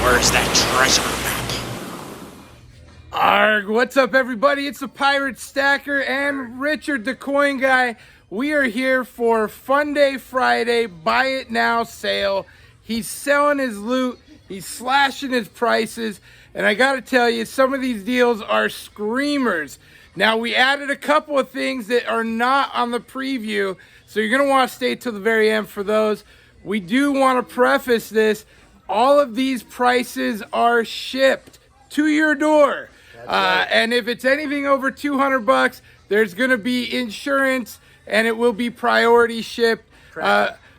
Where's that treasure map? Arg, what's up everybody? It's the Pirate Stacker and Richard the Coin Guy. We are here for Funday Friday Buy It Now sale. He's selling his loot, he's slashing his prices, and I gotta tell you, some of these deals are screamers. Now we added a couple of things that are not on the preview, so you're gonna want to stay till the very end for those. We do want to preface this. All of these prices are shipped to your door. Right. And if it's anything over 200 bucks, there's going to be insurance and it will be priority shipped.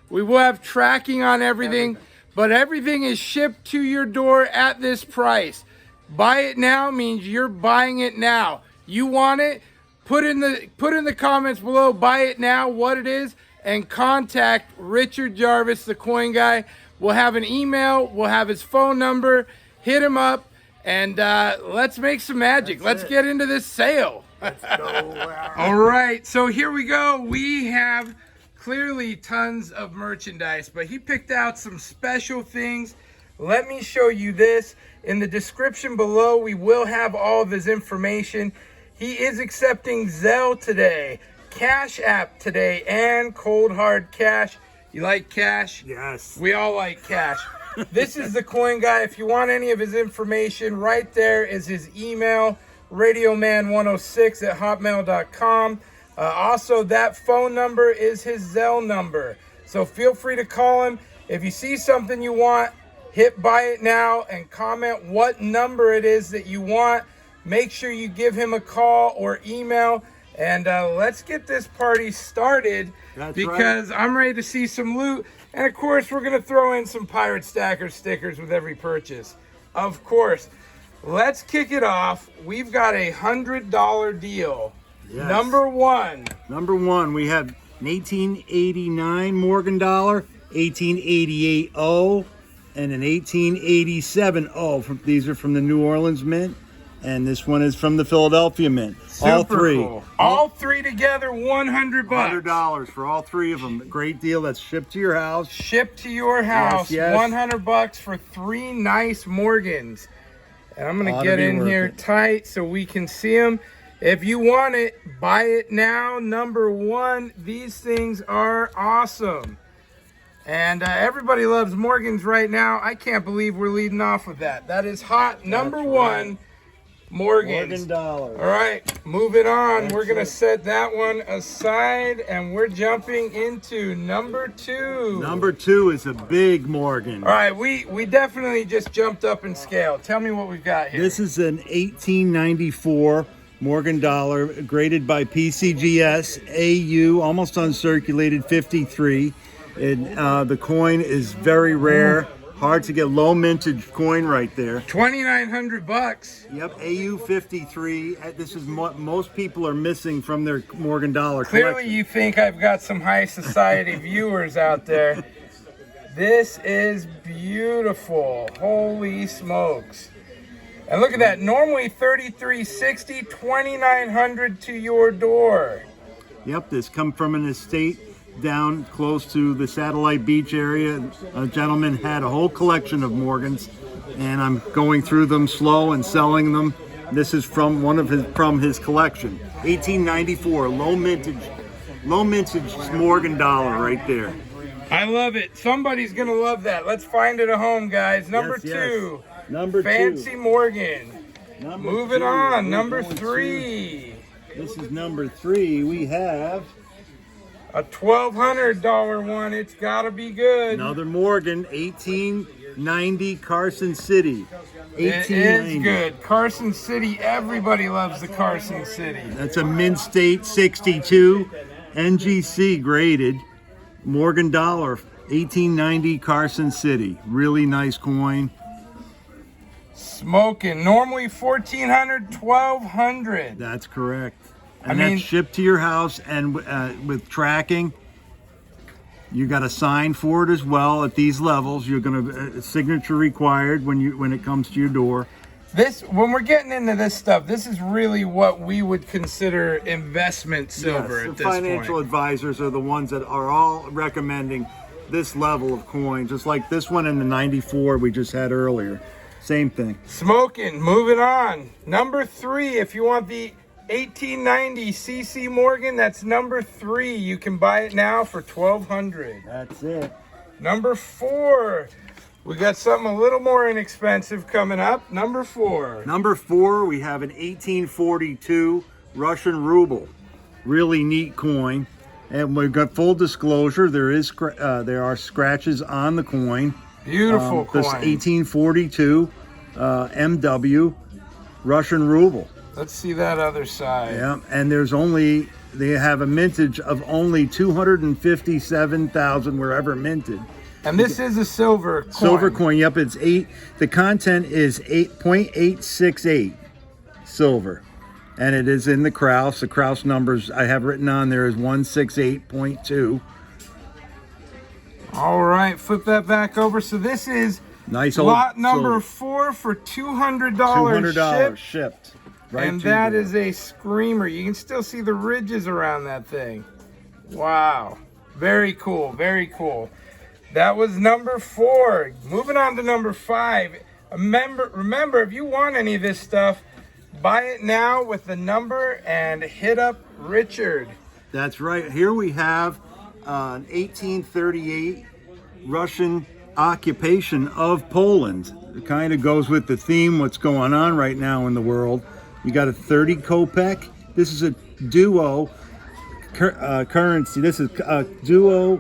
We will have tracking on everything, but everything is shipped to your door at this price. Buy it now means you're buying it now. You want it? Put in the comments below, buy it now, what it is, and contact Richard Jarvis, the Coin Guy. We'll have an email, we'll have his phone number, hit him up, and let's make some magic. Let's get into this sale. Let's go. All right, so here we go. We have clearly tons of merchandise, but he picked out some special things. Let me show you this. In the description below, we will have all of his information. He is accepting Zelle today, CashApp today, and cold hard cash. You like cash? Yes. We all like cash. This is the Coin Guy. If you want any of his information, right there is his email, radioman106@hotmail.com. Also, that phone number is his Zelle number. So feel free to call him. If you see something you want, hit buy it now and comment what number it is that you want. Make sure you give him a call or email. And let's get this party started. That's because right. I'm ready to see some loot. And of course, we're going to throw in some Pirate Stacker stickers with every purchase. Of course. Let's kick it off. We've got a $100 deal. Yes. Number one, we have an 1889 Morgan dollar, 1888 O, and an 1887 O. These are from the New Orleans Mint. And this one is from the Philadelphia Mint. Super all three. Cool. All three together, 100 bucks. $100 for all three of them. Great deal. That's shipped to your house. Shipped to your house. Yes, yes. 100 bucks for three nice Morgans. And I'm going to get in here tight so we can see them. If you want it, buy it now. Number one, these things are awesome. And everybody loves Morgans right now. I can't believe we're leading off with that. That is hot. Number one. Morgan dollar. All right, moving on. We're gonna set that one aside and we're jumping into number two. Number two is a big Morgan. All right, we definitely just jumped up in scale. Tell me what we've got here. This is an 1894 Morgan dollar graded by PCGS AU, almost uncirculated, 53. The coin is very rare. Hard to get, low mintage coin right there. 2,900 bucks. Yep, AU 53. This is what most people are missing from their Morgan dollar collection. Clearly you think I've got some high society viewers out there. This is beautiful. Holy smokes. And look at that. Normally $3,360, $2,900 to your door. Yep, this come from an estate down close to the Satellite Beach area. A gentleman had a whole collection of Morgans, and I'm going through them slow and selling them. This is from his collection. 1894, low mintage Morgan dollar right there. I love it. Somebody's gonna love that. Let's find it a home, guys. Number two. Yes. Number Fancy two. Morgan. Moving on. Number three. This is number three. We have a $1,200 one. It's got to be good. Another Morgan, 1890 Carson City. It is good. Carson City. Everybody loves the Carson City. That's a Mint State 62 NGC graded Morgan dollar, 1890 Carson City. Really nice coin. Smoking. Normally $1,400, $1,200. That's correct. And that's shipped to your house, and with tracking, you got a sign for it as well. At these levels, you're gonna signature required when it comes to your door. When we're getting into this stuff, this is really what we would consider investment silver at this point. Financial advisors are the ones that are all recommending this level of coin, just like this one in the 94 we just had earlier. Same thing. Smoking. Moving on. Number 3, if you want the 1890 CC Morgan, that's number 3. You can buy it now for $1,200. That's it. Number 4, we got something a little more inexpensive coming up. Number 4. Number 4, we have an 1842 Russian ruble. Really neat coin. And we've got full disclosure. There are scratches on the coin. Beautiful coin. This 1842 MW Russian ruble. Let's see that other side. Yeah, and they have a mintage of only 257,000 wherever minted. And this is a silver coin. Silver coin, yep, it's 8. The content is 8.868 silver. And it is in the Kraus. The Kraus numbers I have written on there is 168.2. All right, flip that back over. So this is nice old lot number silver. 4 for $200. $200 shipped. Right, and that is a screamer. You can still see the ridges around that thing. Wow. Very cool. Very cool. That was number 4. Moving on to number 5. Remember, if you want any of this stuff, buy it now with the number and hit up Richard. That's right. Here we have an 1838 Russian occupation of Poland. It kind of goes with the theme, what's going on right now in the world. You got a 30 kopeck. This is a duo currency. This is a duo.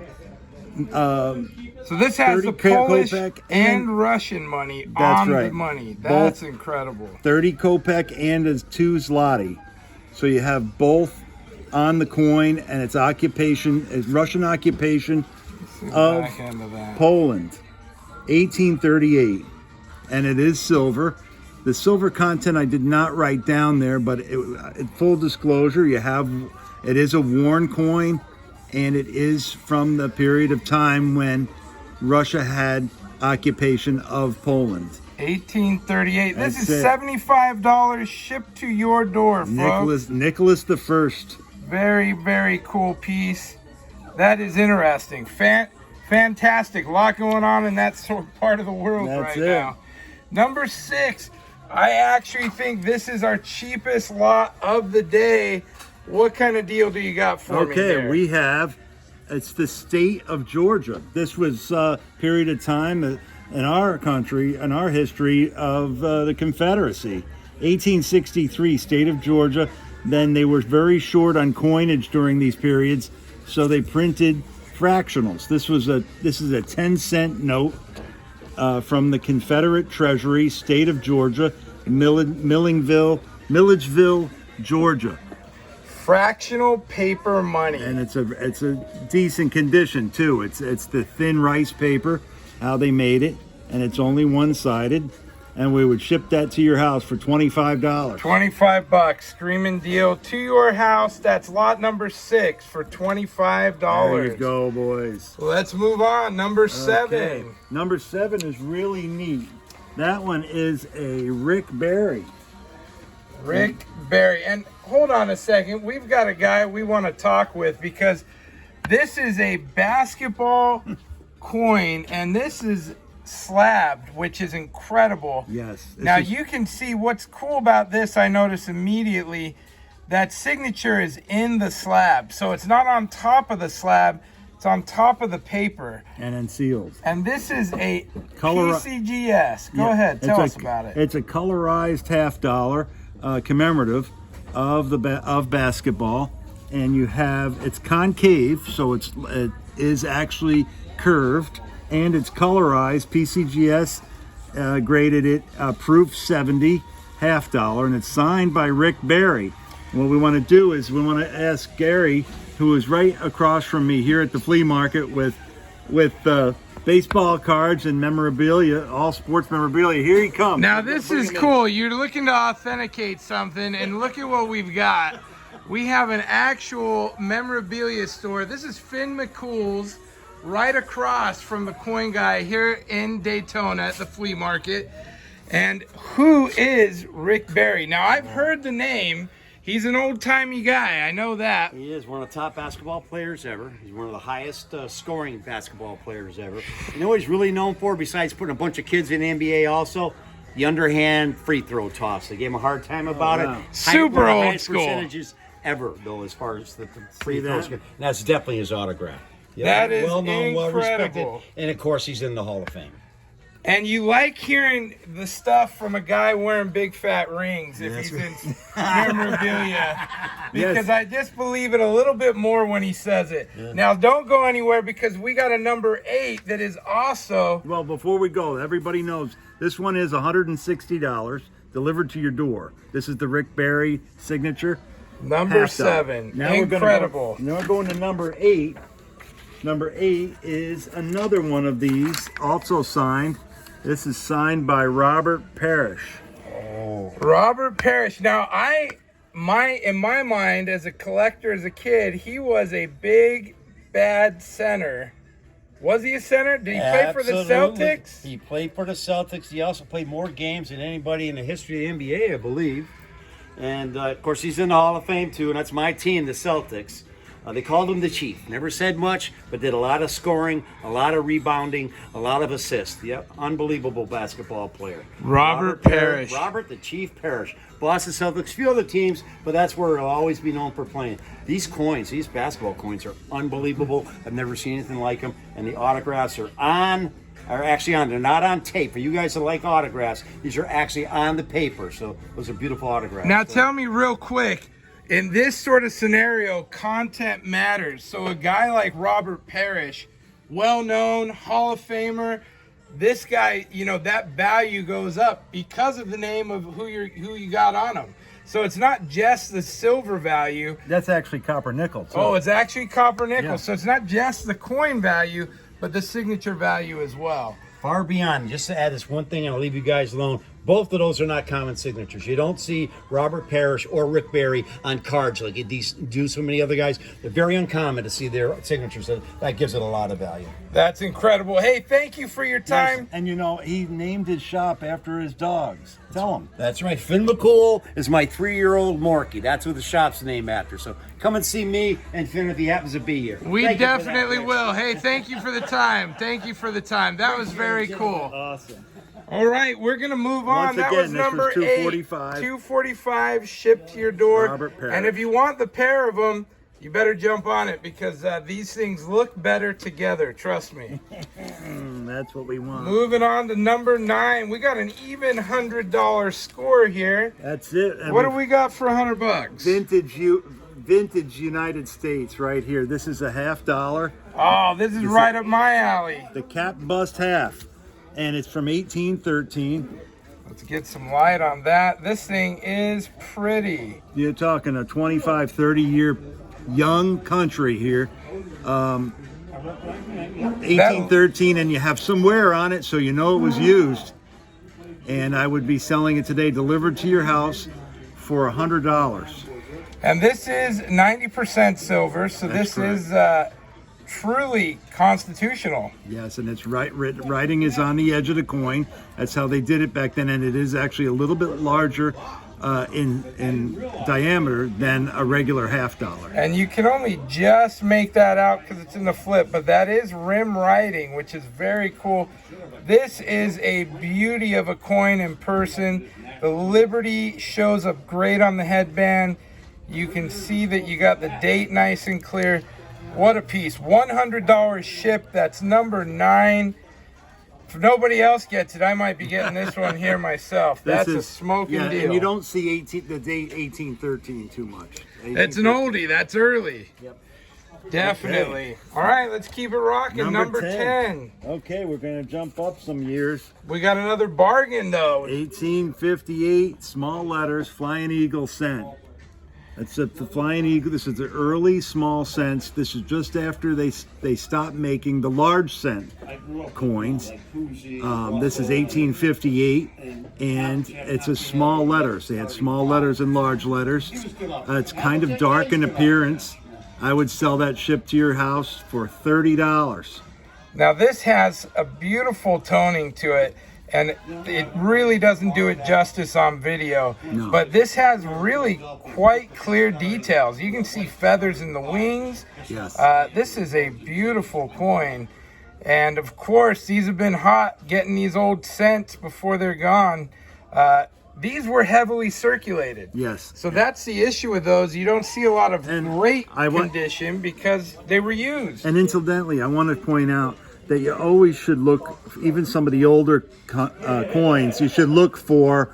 So this has the Polish and Russian money on right. the money. That's both incredible. 30 kopeck and a 2 zloty. So you have both on the coin, and its occupation is Russian occupation of Poland, 1838, and it is silver. The silver content I did not write down there, but full disclosure, it is a worn coin, and it is from the period of time when Russia had occupation of Poland. 1838. This is $75 shipped to your door, folks. Nicholas the First. Very, very cool piece. That is interesting. Fantastic. A lot going on in that sort of part of the world now. Number 6. I actually think this is our cheapest lot of the day. What kind of deal do you got for me here? Okay, we have, it's the state of Georgia. This was a period of time in our country, in our history of the Confederacy. 1863, state of Georgia. Then they were very short on coinage during these periods, so they printed fractionals. This is a 10-cent note from the Confederate Treasury, state of Georgia, Milledgeville, Georgia. Fractional paper money. And it's a decent condition too. It's the thin rice paper, how they made it, and it's only one-sided. And we would ship that to your house for $25. $25, screaming deal to your house. That's lot number 6 for $25. There you go, boys. Let's move on. Number 7. Okay. Number 7 is really neat. That one is a Rick Barry. Rick Barry. And hold on a second. We've got a guy we want to talk with, because this is a basketball coin, and this is slabbed, which is incredible. Yes. Now you can see what's cool about this. I notice immediately that signature is in the slab, so it's not on top of the slab, it's on top of the paper and then sealed. And this is a PCGS. Go ahead, tell us about it. It's a colorized $50 commemorative of basketball, and you have, it's concave, so it is actually curved, and it's colorized. PCGS graded it proof 70, $50, and it's signed by Rick Barry. What we want to do is we want to ask Gary, who is right across from me here at the flea market with baseball cards and memorabilia, all sports memorabilia. Here he comes. Now this is cool. You're looking to authenticate something, and look at what we've got. We have an actual memorabilia store. This is Finn McCool's, right across from the coin guy here in Daytona at the flea market. And who is Rick Barry? Now I've heard the name. He's an old-timey guy, I know that. He is one of the top basketball players ever. He's one of the highest scoring basketball players ever. You know what he's really known for, besides putting a bunch of kids in the NBA also? The underhand free throw toss. They gave him a hard time about it. Super old highest school. Percentages ever, though, as far as the free throws. That's definitely his autograph. That is well-known, well-respected. incredible. And, of course, he's in the Hall of Fame. And you like hearing the stuff from a guy wearing big fat rings if he's in memorabilia. Because I just believe it a little bit more when he says it. Yeah. Now, don't go anywhere because we got a number 8 that is also... Well, before we go, everybody knows this one is $160 delivered to your door. This is the Rick Barry signature. Number 7. Now incredible. Now we're going to number 8. Number 8 is another one of these, also signed. This is signed by Robert Parrish. Oh. Robert Parrish. Now, in my mind, as a collector, as a kid, he was a big, bad center. Was he a center? Did he play for the Celtics? He played for the Celtics. He also played more games than anybody in the history of the NBA, I believe. And, of course, he's in the Hall of Fame, too, and that's my team, the Celtics. They called him the Chief. Never said much, but did a lot of scoring, a lot of rebounding, a lot of assists. Yep, unbelievable basketball player. Robert Parrish. Robert the Chief Parrish. Boston Celtics, few other teams, but that's where he'll always be known for playing. These coins, these basketball coins are unbelievable. I've never seen anything like them. And the autographs are actually on. They're not on tape. For you guys that like autographs, these are actually on the paper. So those are beautiful autographs. Now tell me real quick, in this sort of scenario, content matters. So a guy like Robert Parrish, well-known, Hall of Famer, this guy, you know, that value goes up because of the name of who you got on him. So it's not just the silver value. That's actually copper nickel, too. Oh, it's actually copper nickel. Yeah. So it's not just the coin value, but the signature value as well. Far beyond. Just to add this one thing, and I'll leave you guys alone. Both of those are not common signatures. You don't see Robert Parrish or Rick Barry on cards like these do so many other guys. They're very uncommon to see their signatures. That gives it a lot of value. That's incredible. Hey, thank you for your time. Yes, and you know, he named his shop after his dogs. Tell him. That's right. Finn McCool is my 3-year-old Morky. That's what the shop's named after. So come and see me and Finn if he happens to be here. We definitely will. Hey, thank you for the time. Thank you for the time. That was very cool. Awesome. All right, we're going to move on. Once that again, was this number was 245. 8. 245 shipped to your door. Robert Parrish. And if you want the pair of them, you better jump on it because these things look better together. Trust me. That's what we want. Moving on to number 9. We got an even $100 score here. That's it. What do we got for $100? Vintage United States right here. This is a $50. Oh, this is right up my alley. The cap bust half. And it's from 1813. Let's get some light on that. This thing is pretty. You're talking a 25, 30-year young country here. 1813, and you have some wear on it, so you know it was used. And I would be selling it today, delivered to your house for $100. And this is 90% silver, so That's this correct. is truly constitutional. Yes, and it's writing is on the edge of the coin. That's how they did it back then, and it is actually a little bit larger in diameter than a regular $50. And you can only just make that out because it's in the flip, but that is rim writing, which is very cool. This is a beauty of a coin in person. The Liberty shows up great on the headband. You can see that you got the date nice and clear. What a piece. $100 shipped. That's number 9. If nobody else gets it, I might be getting this one here myself. That's a smoking deal. And you don't see the date 1813 too much. It's an oldie. That's early. Yep. Definitely. Okay. All right, let's keep it rocking. Number 10. Okay, we're going to jump up some years. We got another bargain, though. 1858, small letters, Flying Eagle cent. That's the Flying Eagle. This is the early small cents. This is just after they stopped making the large cent coins. This is 1858, and it's a small letters. They had small letters and large letters. It's kind of dark in appearance. I would sell that shipped to your house for $30. Now, this has a beautiful toning to it. and it really doesn't do it justice on video. No. But this has really quite clear details. You can see feathers in the wings. Yes. This is a beautiful coin. And of course, these have been hot, getting these old cents before they're gone. These were heavily circulated. Yes. So that's the issue with those. You don't see a lot of And great I want- condition because they were used. And incidentally, I want to point out that you always should look, even some of the older coins, you should look for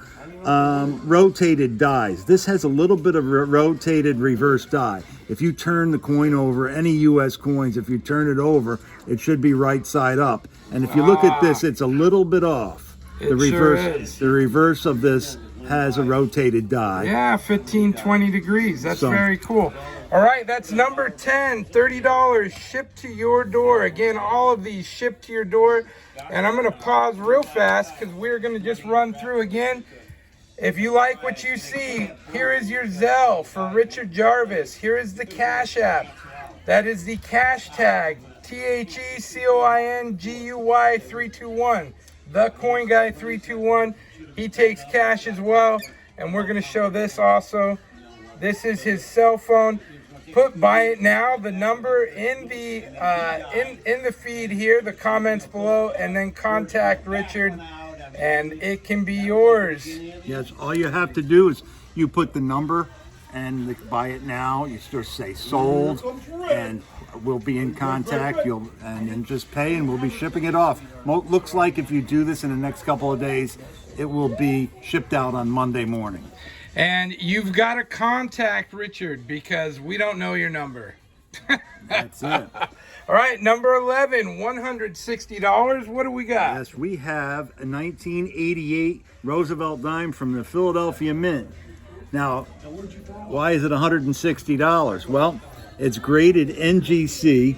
rotated dies. This has a little bit of a rotated reverse die. If you turn the coin over, any U.S. coins, if you turn it over, it should be right side up. And if you look at this, it's a little bit off. It sure is. The reverse of this has a rotated die. Yeah, 15, 20 degrees. That's So- very cool. All right, that's number 10, $30 shipped to your door. Again, all of these shipped to your door. And I'm going to pause real fast because we're going to just run through again. If you like what you see, here is your Zelle for Richard Jarvis. Here is the Cash App. That is the cash tag, THECOINGUY 321. The Coin Guy 321. He takes cash as well. And we're going to show this also. This is his cell phone. Put Buy It Now, the number in the in the feed here, the comments below, and then contact Richard, and it can be yours. Yes, all you have to do is you put the number and Buy It Now. You just say sold, and we'll be in contact. And then just pay, and we'll be shipping it off. Looks like if you do this in the next couple of days, it will be shipped out on Monday morning. And you've got to contact Richard because we don't know your number. That's it. All right, number 11, $160. What do we got? Yes, we have a 1988 Roosevelt dime from the Philadelphia Mint. Now, why is it $160? Well, it's graded NGC,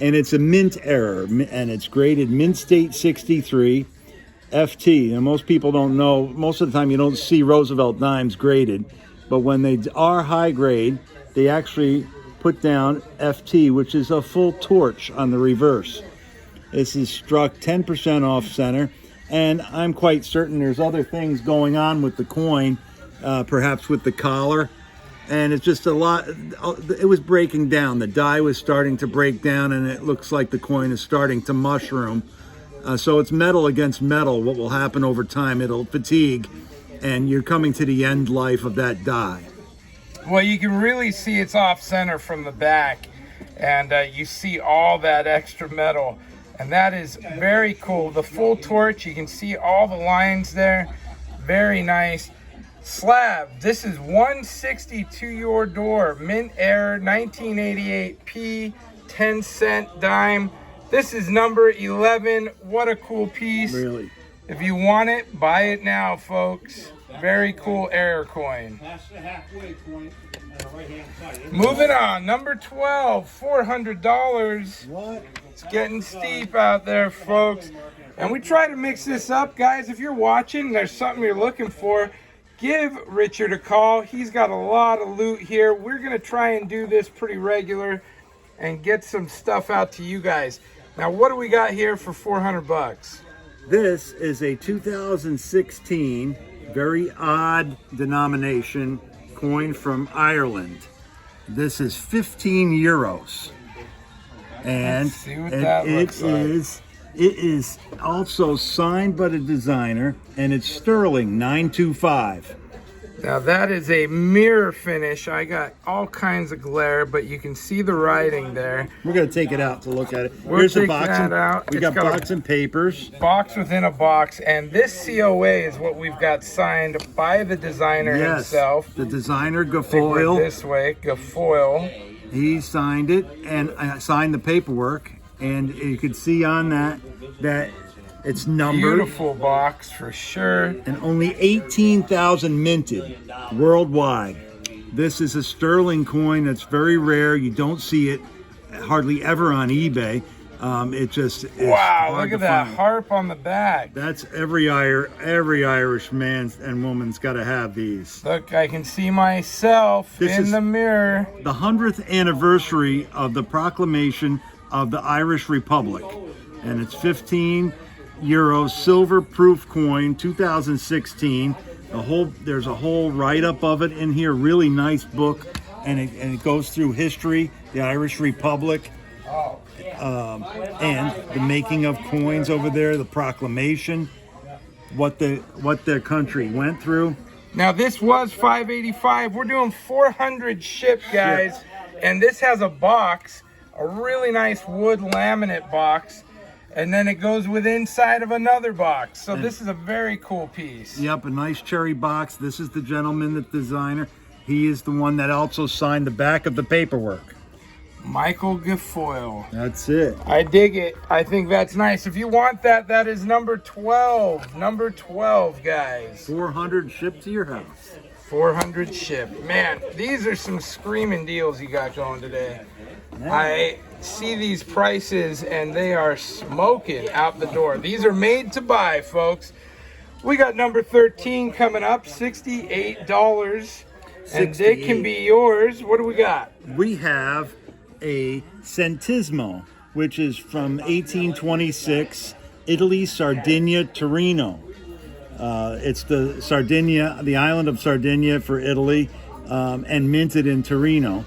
and it's a mint error, and it's graded Mint State 63. FT. And most people don't know, most of the time you don't see Roosevelt dimes graded, but when they are high grade, they actually put down FT, which is a full torch on the reverse. This is struck 10% off center, and I'm quite certain there's other things going on with the coin, perhaps with the collar, and it's just a lot. It was breaking down. The die was starting to break down, and it looks like the coin is starting to mushroom. So it's metal against metal. What will happen over time, it'll fatigue, and you're coming to the end life of that die. Well, you can really see it's off center from the back, and you see all that extra metal, and that is very cool. The full torch, you can see all the lines there. Very nice. Slab, this is $160 to your door. Mint error, 1988 P, 10-cent dime. This is number 11. What a cool piece. Really. If you want it, buy it now, folks. Very cool error coin. Moving on, number 12, $400. What? It's getting steep out there, folks. And we try to mix this up, guys. If you're watching, there's something you're looking for, give Richard a call. He's got a lot of loot here. We're going to try and do this pretty regular and get some stuff out to you guys. Now, what do we got here for 400 bucks? This is a 2016 very odd denomination coin from Ireland. This is 15 euros. And Let's see what that looks like. It is also signed by the designer, and it's sterling 925. Now that is a mirror finish. I got all kinds of glare, but you can see the writing there. We're gonna take it out to look at it. We'll Here's the take box. that out. We It's got got a box and papers. box within a box, and this COA is what we've got signed by the designer himself. The designer Think we're Guilfoyle. this way, Guilfoyle. He signed it, and I signed the paperwork, and you could see on that it's numbered. Beautiful box for sure. And only 18,000 minted worldwide. This is a sterling coin that's very rare. You don't see it hardly ever on eBay. It just is Wow, hard look to at that find. harp on the back. That's every Irish man and woman's got to have these. Look, I can see myself This in is- the mirror. The 100th anniversary of the proclamation of the Irish Republic, and it's 15 euro silver proof coin, 2016. There's a whole write-up of it in here. Really nice book, and it goes through history, the Irish Republic, and the making of coins over there, the proclamation, what their country went through. Now this was $5.85. We're doing 400 shipped, guys, and this has a box, a really nice wood laminate box, and then it goes with inside of another box. So this is a very cool piece. Yep, a nice cherry box. This is the gentleman, the designer. He is the one that also signed the back of the paperwork. Michael Guilfoyle. That's it. I dig it. I think that's nice. If you want that, that is number 12. Number 12, guys. 400 shipped to your house. 400 shipped. Man, these are some screaming deals you got going today. I see these prices and they are smoking out the door. These are made to buy, folks. We got number 13 coming up, $68. And they can be yours. What do we got? We have a centesimo, which is from 1826, Italy, Sardinia, Torino. It's the Sardinia, the island of Sardinia for Italy, and minted in Torino.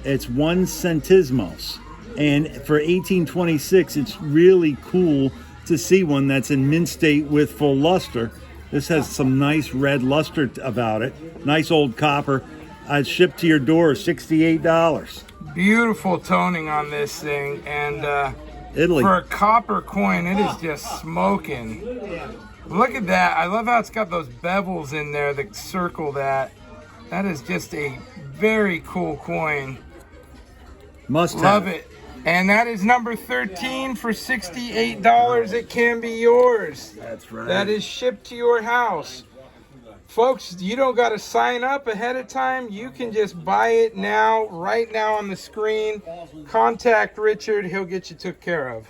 It's 1 centesmos. And for 1826, it's really cool to see one that's in mint state with full luster. This has some nice red luster about it. Nice old copper. It's shipped to your door, $68. Beautiful toning on this thing, and Italy. for a copper coin, it is just smoking. Look at that. I love how it's got those bevels in there that circle that. That is just a very cool coin. Must have. Love it. And that is number 13 for $68. It can be yours. That's right. That is shipped to your house. Folks, you don't got to sign up ahead of time. You can just buy it now, right now on the screen. Contact Richard. He'll get you took care of.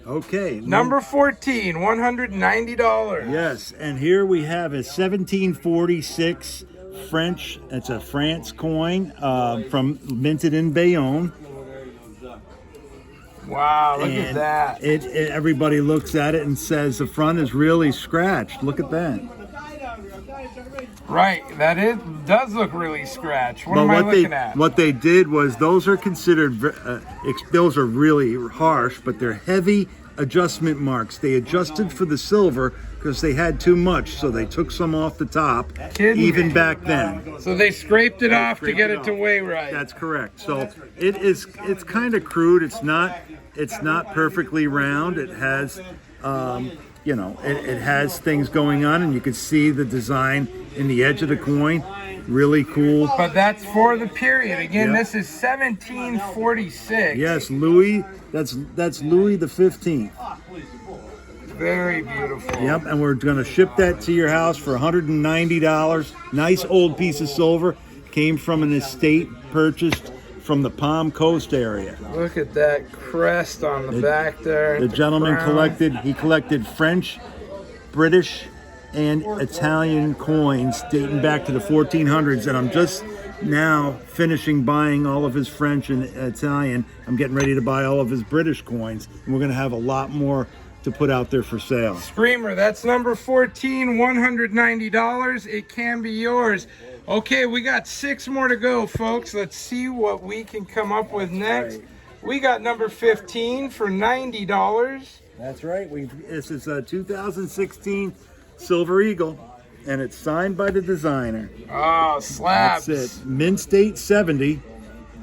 Okay. Number 14, $190. Yes, and here we have a 1746 French. It's a France coin from minted in Bayonne. Wow, look And at that. everybody looks at it and says the front is really scratched. Look at that. Right, does look really scratched. What am I looking at? What they did was those are considered, those are really harsh, but they're heavy adjustment marks. They adjusted for the silver because they had too much, so they took some off the top, even back then. So they scraped it off to get it to weigh right. That's correct. So it's kind of crude. It's not perfectly round. It has it has things going on, and you can see the design in the edge of the coin. Really cool. But that's for the period. Again, Yep. This is 1746. Yes, Louis. That's Louis the 15th. Very beautiful. Yep, and we're going to ship that to your house for $190. Nice old piece of silver. Came from an estate purchased from the Palm Coast area. Look at that crest on the back there. The gentleman crown. collected French, British, and Italian coins dating back to the 1400s, and I'm just now finishing buying all of his French and Italian. I'm getting ready to buy all of his British coins, and we're going to have a lot more to put out there for sale. Screamer, that's number 14, $190. It can be yours. Okay, we got 6 more to go, folks. Let's see what we can come up with next. We got number 15 for $90. That's right. This is a 2016 Silver Eagle, and it's signed by the designer. Oh, slabs. That's it. Mint State 70,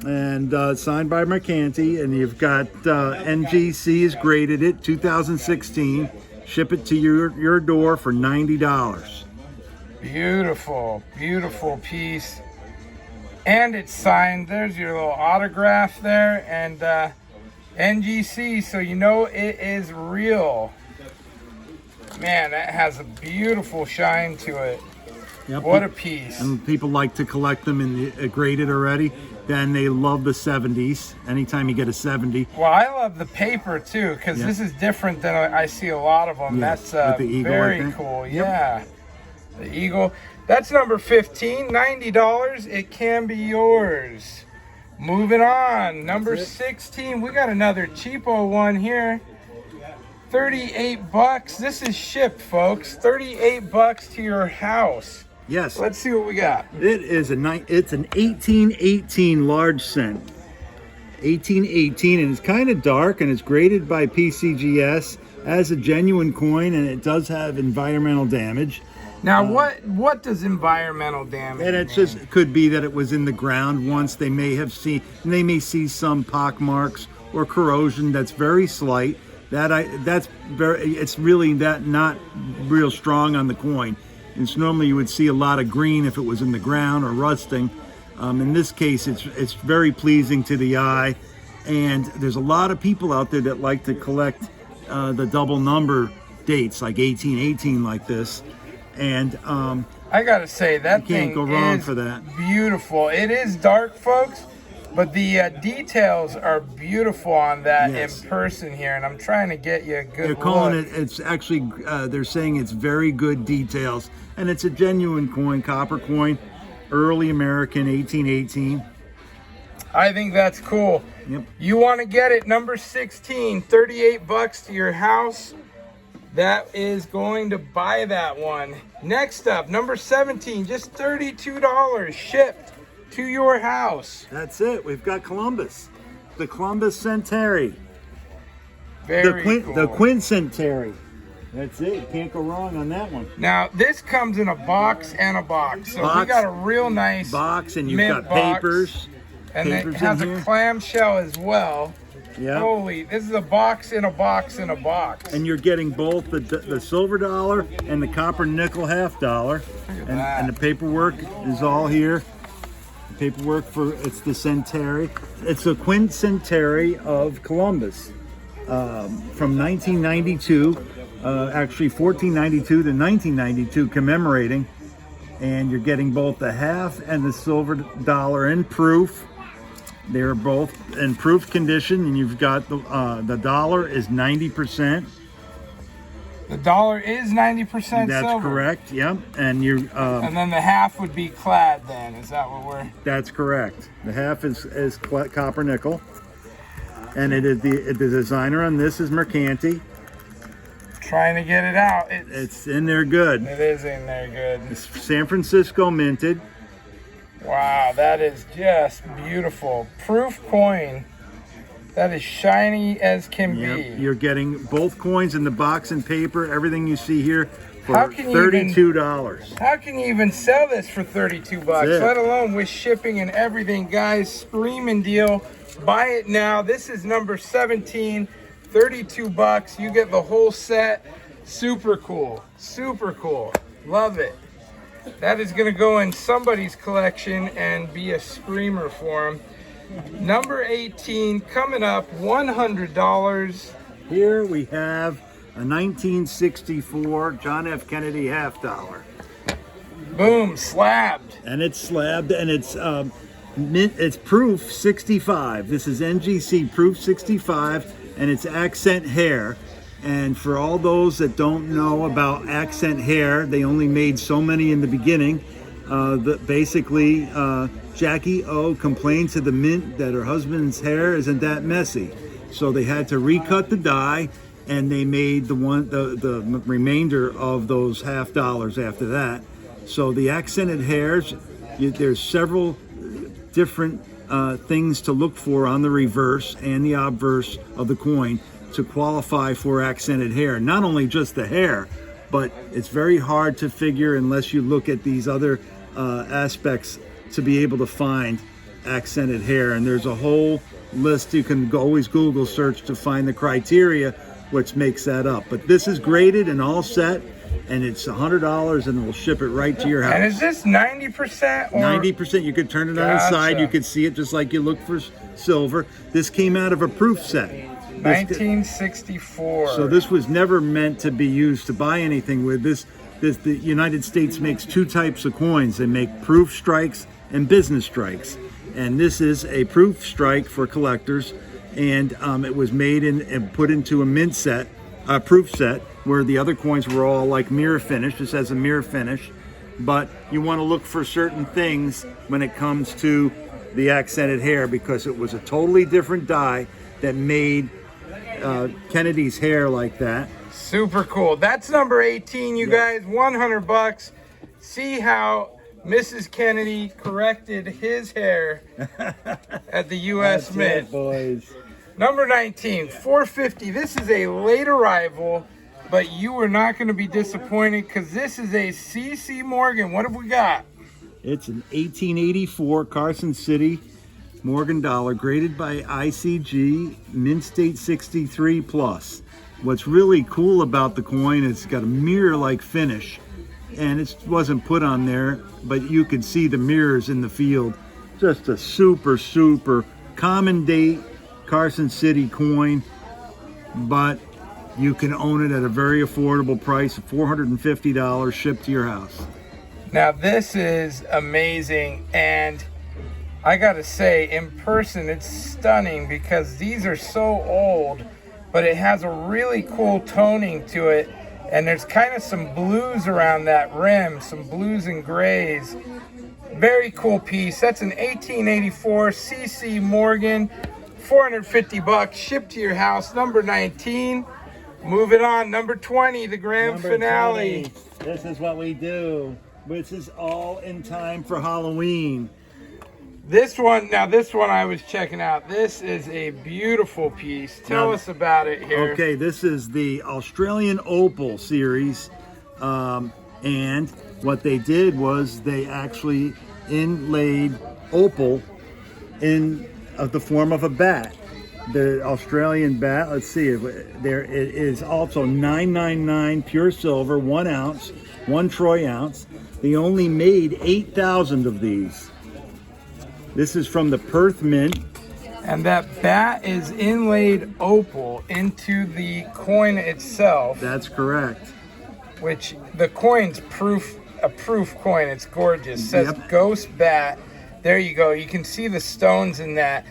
and signed by Mercanti. And you've got NGC has graded it, 2016. Ship it to your door for $90. Beautiful, beautiful piece. And it's signed. There's your little autograph there, and NGC, so you know it is real. Man, that has a beautiful shine to it. Yep. What a piece. And people like to collect them in the graded already. Then they love the 70s. Anytime you get a 70. Well, I love the paper too, because this is different than I see a lot of them. Yes, That's with the eagle, I very think. cool. Yep. Yeah. The eagle. That's number 15, $90. It can be yours. Moving on. Number 16. We got another cheapo one here. 38 bucks. This is shipped, folks. 38 bucks to your house. Yes. Let's see what we got. It's an 1818 large cent. 1818, and it's kind of dark, and it's graded by PCGS as a genuine coin, and it does have environmental damage. Now, what does environmental damage And it mean? just it could be that it was in the ground once. They may see some pock marks or corrosion that's very slight. It's really not real strong on the coin. It's normally you would see a lot of green if it was in the ground or rusting. In this case, it's very pleasing to the eye, and there's a lot of people out there that like to collect the double number dates like 1818 like this. And I gotta say that you thing can't go wrong is for that. beautiful. It is dark, folks, but the details are beautiful on that Yes. in person here, and I'm trying to get you a good They're calling look. it's actually, they're saying it's very good details, and it's a genuine coin, copper coin, early American, 1818. I think that's cool. Yep. You want to get it, number 16, 38 bucks to your house. That is going to buy that one. Next up, number 17, just $32 shipped to your house. That's it. We've got Columbus, the Columbus Centenary, Very cool. the Quincentenary. That's it. You can't go wrong on that one. Now, this comes in a box and a box. So we Box. got a real nice Box, and you've mint got box, papers. and it papers has in a here. clamshell as well. Yeah. Holy, this is a box in a box in a box. And you're getting both the silver dollar and the copper nickel half dollar. that. And the paperwork is all here. The paperwork it's the centenary. It's a quincentenary of Columbus from 1992, actually 1492 to 1992 commemorating. And you're getting both the half and the silver dollar in proof. They're both in proof condition, and you've got the dollar is 90%. The dollar is 90% That's silver. correct. Yep, and you're And then the half would be clad. Then is that what we're? that's correct. The half is copper nickel, and it is the designer on this is Mercanti. Trying to get it out. It's in there good. It is in there good. It's San Francisco minted. Wow, that is just beautiful. Proof coin. That is shiny as can Yep, be. you're getting both coins in the box and paper. Everything you see here for How can you $32. How can you even sell this for 32 bucks? That's it. Let alone with shipping and everything, guys. Screaming deal. Buy it now. This is number 17. 32 bucks. You get the whole set. Super cool. Super cool. Love it. That is going to go in somebody's collection and be a screamer for them. Number 18 coming up, $100. Here we have a 1964 John F. Kennedy half dollar. Boom, slabbed. And it's slabbed, and it's proof 65. This is NGC proof 65, and it's accent hair. And for all those that don't know about accent hair, they only made so many in the beginning. Basically, Jackie O complained to the mint that her husband's hair isn't that messy, so they had to recut the die, and they made the remainder of those half dollars after that. So the accented hairs, there's several different things to look for on the reverse and the obverse of the coin to qualify for accented hair. Not only just the hair, but it's very hard to figure unless you look at these other aspects to be able to find accented hair. And there's a whole list. You can always Google search to find the criteria which makes that up. But this is graded and all set, and it's $100, and we'll ship it right to your house. And is this 90% or 90%. You could turn it on its side. Gotcha. You could see it just like you look for silver. This came out of a proof set. 1964? So this was never meant to be used to buy anything with. The United States makes two types of coins. They make proof strikes and business strikes. And this is a proof strike for collectors. And it was made and put into a mint set, a proof set, where the other coins were all like mirror finish. This has a mirror finish. But you want to look for certain things when it comes to the accented hair, because it was a totally different die that made Kennedy's hair like that. Super cool. That's number 18, you guys. $100. See how Mrs. Kennedy corrected his hair at the U.S. Mint. Boys. Number 19, $450. This is a late arrival, but you are not going to be disappointed because this is a C.C. Morgan. What have we got? It's an 1884 Carson City Morgan dollar, graded by ICG, Mint State 63 plus. What's really cool about the coin is it's got a mirror-like finish, and it wasn't put on there, but you can see the mirrors in the field. Just a super, super common date Carson City coin, but you can own it at a very affordable price of $450 shipped to your house. Now this is amazing, and I gotta say, in person it's stunning because these are so old, but it has a really cool toning to it, and there's kind of some blues around that rim, some blues and grays. Very cool piece. That's an 1884 C.C. Morgan, $450 shipped to your house. Number 19. Move it on. Number 20, the grand finale. 20. This is what we do. This is all in time for Halloween. This one I was checking out. This is a beautiful piece. Tell us about it here. Okay, this is the Australian Opal series. And what they did was they actually inlaid opal in the form of a bat. The Australian bat, let's see, there it is also 999 pure silver, 1 ounce, 1 troy ounce. They only made 8,000 of these. This is from the Perth Mint. And that bat is inlaid opal into the coin itself. That's correct. Which the coin's a proof coin. It's gorgeous. It says Ghost Bat. There you go. You can see the stones in that.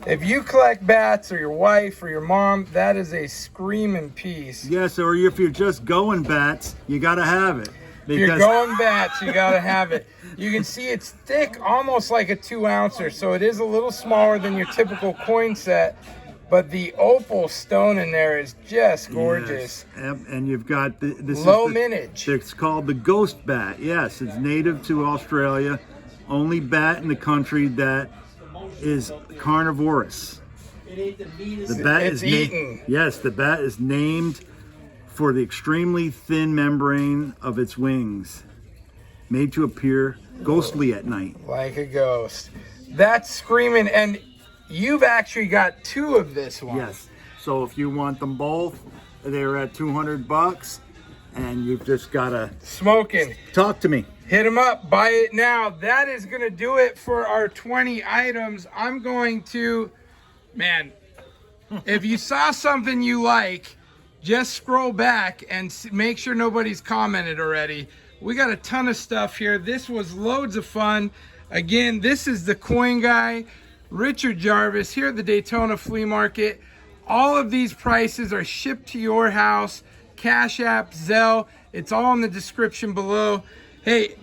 If you collect bats, or your wife or your mom, that is a screaming piece. Yes, or if you're just going bats, you got to have it. If you're going bats, you got to have it. You can see it's thick, almost like a 2-ouncer, so it is a little smaller than your typical coin set, but the opal stone in there is just gorgeous. Yes. And you've got this low mintage. It's called the Ghost Bat. Yes, it's native to Australia. Only bat in the country that is carnivorous. The bat is eaten. Yes, the bat is named for the extremely thin membrane of its wings, made to appear ghostly at night. Like a ghost. That's screaming, and you've actually got 2 of this one. Yes. So if you want them both, they're at $200, and you've just got to smoking. Talk to me. Hit them up. Buy it now. That is going to do it for our 20 items. I'm going to, man, if you saw something you like, just scroll back and make sure nobody's commented already. We got a ton of stuff here. This was loads of fun. Again, this is the coin guy, Richard Jarvis, here at the Daytona Flea Market. All of these prices are shipped to your house. Cash App, Zelle, it's all in the description below. Hey,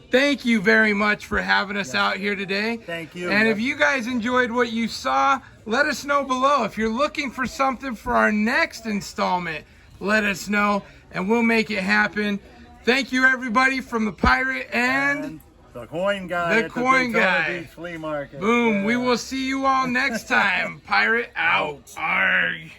thank you very much for having us out here today. Thank you. And if you guys enjoyed what you saw, let us know below. If you're looking for something for our next installment, let us know and we'll make it happen. Thank you, everybody, from the Pirate and the Coin Guy. The Coin Guy. Beach Flea Market. Boom. Yeah. We will see you all next time. Pirate out. Arg.